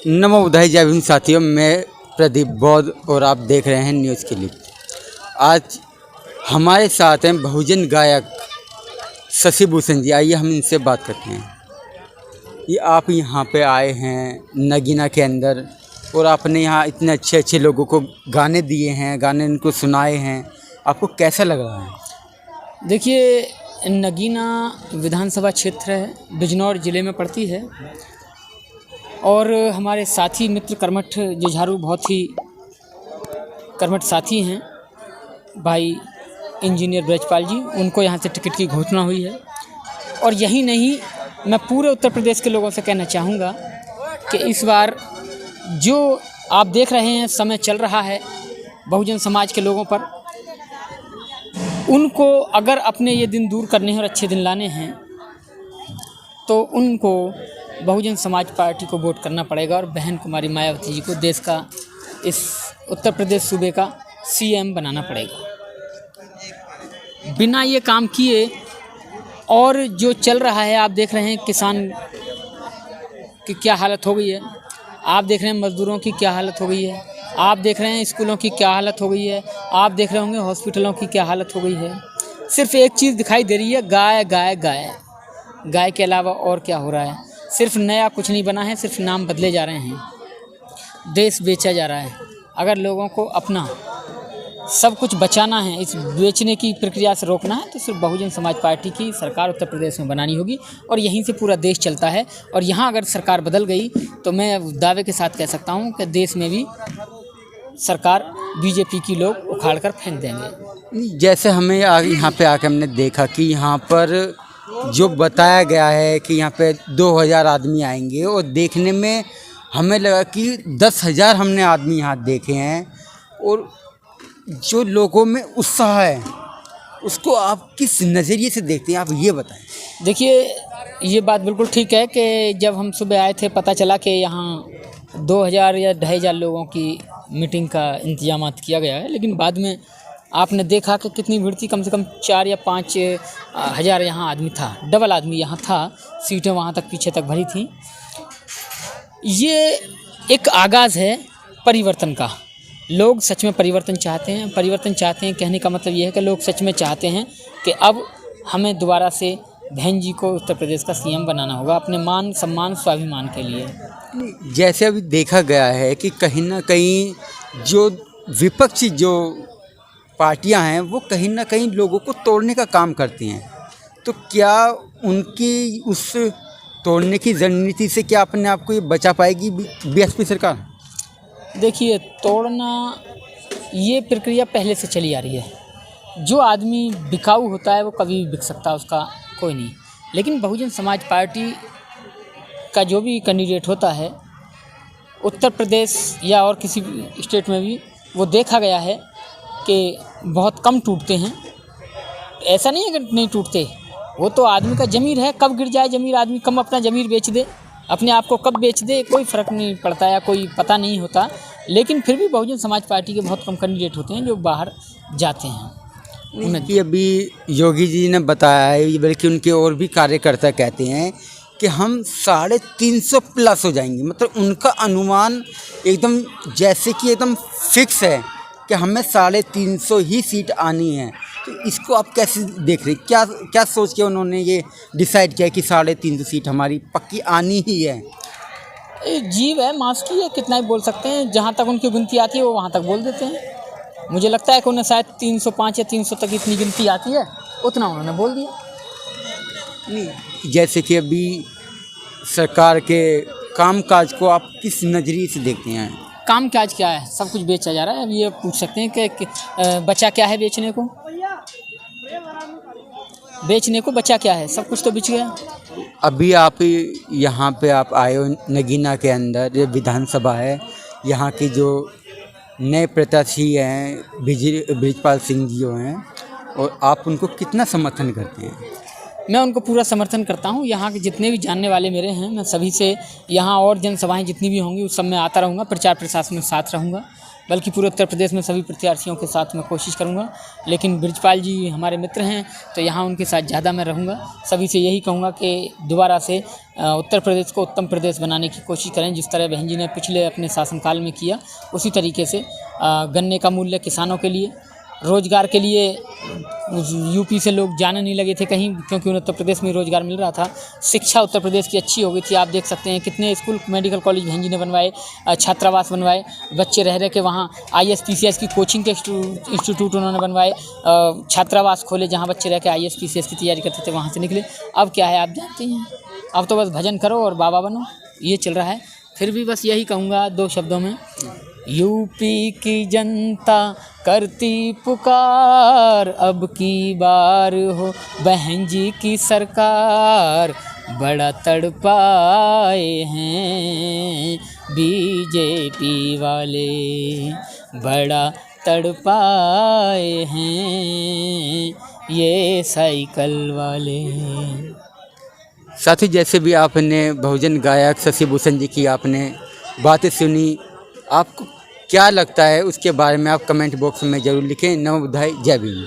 नमो बुधाई जय भीम साथियों, मैं प्रदीप बौद्ध और आप देख रहे हैं न्यूज़ क्लिप। आज हमारे साथ हैं बहुजन गायक शशि भूषण जी। आइए हम इनसे बात करते हैं। ये आप यहाँ पे आए हैं नगीना के अंदर और आपने यहाँ इतने अच्छे अच्छे लोगों को गाने दिए हैं, गाने इनको सुनाए हैं, आपको कैसा लग रहा है? देखिए, नगीना विधानसभा क्षेत्र है, बिजनौर ज़िले में पड़ती है और हमारे साथी मित्र कर्मठ जुझारू बहुत ही कर्मठ साथी हैं भाई इंजीनियर ब्रजपाल जी। उनको यहाँ से टिकट की घोषणा हुई है और यही नहीं, मैं पूरे उत्तर प्रदेश के लोगों से कहना चाहूँगा कि इस बार जो आप देख रहे हैं समय चल रहा है बहुजन समाज के लोगों पर, उनको अगर अपने ये दिन दूर करने हैं और अच्छे दिन लाने हैं तो उनको बहुजन समाज पार्टी को वोट करना पड़ेगा और बहन कुमारी मायावती जी को देश का, इस उत्तर प्रदेश सूबे का सीएम बनाना पड़ेगा। बिना ये काम किए और जो चल रहा है, आप देख रहे हैं किसान की क्या हालत हो गई है, आप देख रहे हैं मज़दूरों की क्या हालत हो गई है, आप देख रहे हैं स्कूलों की क्या हालत हो गई है, आप देख रहे होंगे हॉस्पिटलों की क्या हालत हो गई है। सिर्फ एक चीज़ दिखाई दे रही है, गाय गाय गाय। गाय के अलावा और क्या हो रहा है? सिर्फ नया कुछ नहीं बना है, सिर्फ नाम बदले जा रहे हैं, देश बेचा जा रहा है। अगर लोगों को अपना सब कुछ बचाना है, इस बेचने की प्रक्रिया से रोकना है, तो सिर्फ बहुजन समाज पार्टी की सरकार उत्तर प्रदेश में बनानी होगी और यहीं से पूरा देश चलता है। और यहाँ अगर सरकार बदल गई तो मैं दावे के साथ कह सकता हूँ कि देश में भी सरकार बीजेपी की लोग उखाड़ कर फेंक देंगे। जैसे हमें यहाँ पे आके हमने देखा कि यहाँ पर जो बताया गया है कि यहाँ पे 2000 आदमी आएंगे और देखने में हमें लगा कि 10,000 हमने आदमी यहाँ देखे हैं और जो लोगों में उत्साह है उसको आप किस नज़रिए से देखते हैं, आप ये बताएं। देखिए, ये बात बिल्कुल ठीक है कि जब हम सुबह आए थे पता चला कि यहाँ 2000 या 2500 लोगों की मीटिंग का इंतजाम किया गया है, लेकिन बाद में आपने देखा कि कितनी भीड़ थी। कम से कम 4 या 5 हज़ार यहाँ आदमी था, डबल आदमी यहाँ था, सीटें वहाँ तक पीछे तक भरी थी। ये एक आगाज़ है परिवर्तन का। लोग सच में परिवर्तन चाहते हैं, परिवर्तन चाहते हैं। कहने का मतलब ये है कि लोग सच में चाहते हैं कि अब हमें दोबारा से बहन जी को उत्तर प्रदेश का सीएम बनाना होगा, अपने मान सम्मान स्वाभिमान के लिए। जैसे अभी देखा गया है कि कहीं ना कहीं जो विपक्षी जो पार्टियां हैं वो कहीं ना कहीं लोगों को तोड़ने का काम करती हैं, तो क्या उनकी उस तोड़ने की रणनीति से क्या अपने आप को ये बचा पाएगी बीएसपी सरकार? देखिए, तोड़ना ये प्रक्रिया पहले से चली आ रही है। जो आदमी बिकाऊ होता है वो कभी भी बिक सकता है, उसका कोई नहीं। लेकिन बहुजन समाज पार्टी का जो भी कैंडिडेट होता है उत्तर प्रदेश या और किसी भी स्टेट में भी, वो देखा गया है कि बहुत कम टूटते हैं। ऐसा नहीं है कि नहीं टूटते, वो तो आदमी का ज़मीर है, कब गिर जाए ज़मीर, आदमी कम अपना ज़मीर बेच दे, अपने आप को कब बेच दे, कोई फ़र्क नहीं पड़ता या कोई पता नहीं होता। लेकिन फिर भी बहुजन समाज पार्टी के बहुत कम कैंडिडेट होते हैं जो बाहर जाते हैं। उनकी अभी योगी जी ने बताया है, बल्कि उनके और भी कार्यकर्ता कहते हैं कि हम 350 प्लस हो जाएंगे। मतलब उनका अनुमान एकदम जैसे कि एकदम फिक्स है कि हमें 350 ही सीट आनी है। तो इसको आप कैसे देख रहे हैं? क्या सोच के उन्होंने ये डिसाइड किया कि 350 सीट हमारी पक्की आनी ही है? जीव है, मांस की है, कितना ही बोल सकते हैं। जहाँ तक उनकी गिनती आती है वो वहाँ तक बोल देते हैं। मुझे लगता है कि उन्हें शायद 305 या 300 तक इतनी गिनती आती है, उतना उन्होंने बोल दिया। नहीं, जैसे कि अभी सरकार के कामकाज को आप किस नज़रिए से देखते हैं? काम काज क्या है? सब कुछ बेचा जा रहा है। अब ये पूछ सकते हैं कि बचा क्या है बेचने को? बेचने को बचा क्या है? सब कुछ तो बिच गया। अभी आप यहाँ पे आप आए हो नगीना के अंदर, ये विधानसभा है, यहाँ की जो नए प्रत्याशी हैं ब्रिजपाल सिंह जी जो हैं, और आप उनको कितना समर्थन करते हैं? मैं उनको पूरा समर्थन करता हूँ। यहाँ के जितने भी जानने वाले मेरे हैं, मैं सभी से यहाँ और जनसभाएं जितनी भी होंगी उस सब में आता रहूँगा, प्रचार प्रसार में साथ रहूँगा। बल्कि पूरे उत्तर प्रदेश में सभी प्रत्याशियों के साथ मैं कोशिश करूँगा। लेकिन बृजपाल जी हमारे मित्र हैं तो यहाँ उनके साथ ज़्यादा मैं रहूँगा। सभी से यही कहूँगा कि दोबारा से उत्तर प्रदेश को उत्तम प्रदेश बनाने की कोशिश करें। जिस तरह बहन जी ने पिछले अपने शासनकाल में किया, उसी तरीके से गन्ने का मूल्य किसानों के लिए, रोज़गार के लिए यूपी से लोग जाने नहीं लगे थे कहीं, क्योंकि उन्हें उत्तर प्रदेश में रोज़गार मिल रहा था। शिक्षा उत्तर प्रदेश की अच्छी हो गई थी। आप देख सकते हैं कितने स्कूल, मेडिकल कॉलेज बहन जी ने बनवाए, छात्रावास बनवाए, बच्चे रह रह के वहाँ IAS PCS की कोचिंग के इंस्टीट्यूट उन्होंने बनवाए, छात्रावास खोले जहाँ बच्चे रह के IAS PCS की तैयारी करते थे, वहाँ से निकले। अब क्या है आप जानते हैं, अब तो बस भजन करो और बाबा बनो, ये चल रहा है। फिर भी बस यही कहूँगा 2 शब्दों में, यूपी की जनता करती पुकार, अब की बार हो बहन जी की सरकार, बड़ा तड़पाए हैं बीजेपी वाले, बड़ा तड़पाए हैं ये साइकिल वाले। साथी, जैसे भी आपने बहुजन गायक शशि भूषण जी की आपने बातें सुनी, आपको क्या लगता है उसके बारे में आप कमेंट बॉक्स में ज़रूर लिखें। नमो बुद्धाय, जय भीम।